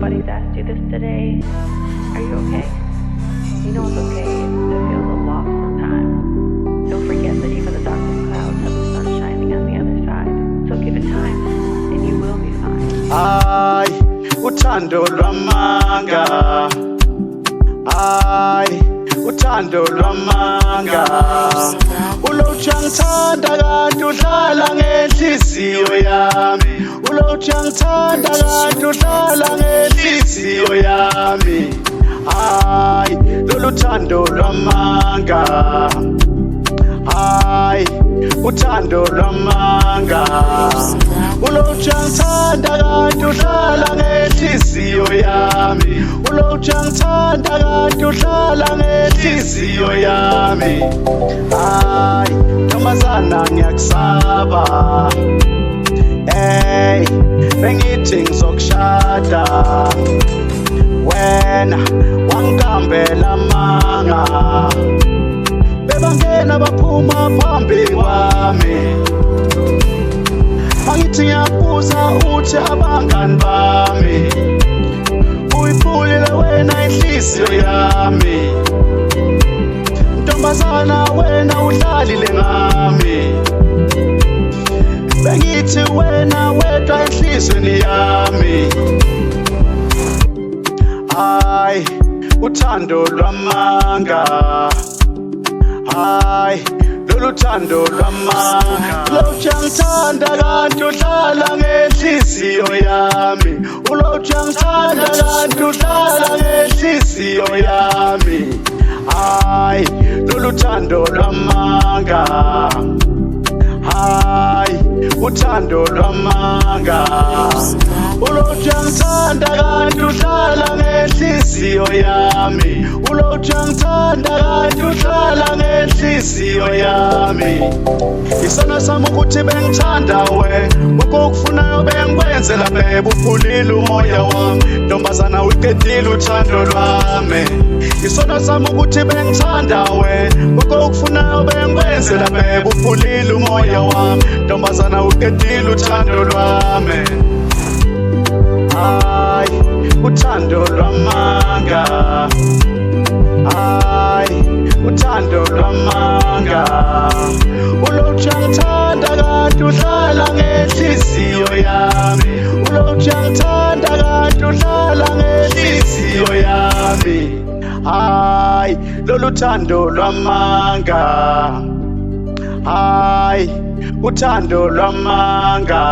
nobody's asked you this today, are you okay? You know it's okay to feel the loss sometimes. Don't forget that even the darkest clouds have the sun shining on the other side. So give it time, and you will be fine. Ay, uthando lwamanga. Ay, uthando lwamanga. Ulothi angithanda kanti uhlala ngenhliziyo yami. Ulothi angithanda kanti uhlala ngenhliziyo yami. Ay, lolu thando lwamanga. Ay, uthando lwamanga. Ulothi angithanda kanti uhlala ngenhliziyo yami. Ulothi angithanda kanti uhlala ngenhliziyo yami. Ay, ntombazana ngiyakusaba. Hey, bengithi ngizokushada. Wena wangihambela amanga. Bebangena baphuma phambi kwami. Angithi ngiyabuza uthi abangani bami. Uyiphulile wena inhliziyo yami. Ntombazana wena uhlalile ngami. Bengithi wena wedwa enhlizweni yami. Ay, uthando lwamanga. Ay, lolu thando lwamanga. Ulothi angithanda kanti uhlala ngenhliziyo yami. Ulothi angithanda kanti uhlala ngenhliziyo yami. Ay, lolu thando lwamanga. Ay, uthando lwamanga. Ulothi angithanda kanti uhlala ngenhliziyo yami. Ulothi angithanda kanti uhlala ngenhliziyo yami. Isona sami ukuthi bengithanda we. Konke okufunayo bengikwenzela bebe, uphulile umoya wami. Ntombazana uqedile uthando lwami. Isona sami ukuthi bengithanda we. Konke okufunayo bengikwenzela bebe, uphulile umoya wami. Ntombazana uqedile uthando lwami. Ay, uthando lwamanga. Ay, uthando lwamanga. Ulothi angithanda kanti uhlala ngenhliziyo yami. Ulothi angithanda kanti uhlala ngenhliziyo yami. Ay, lolu thando lwamanga. Ay, uthando lwamanga.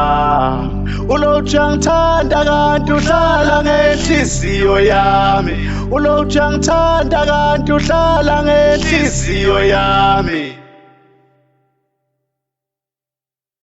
Ulothi angithanda kanti uhlala ngenhliziyo yami. Ulothi angithanda kanti uhlala ngenhliziyo yami.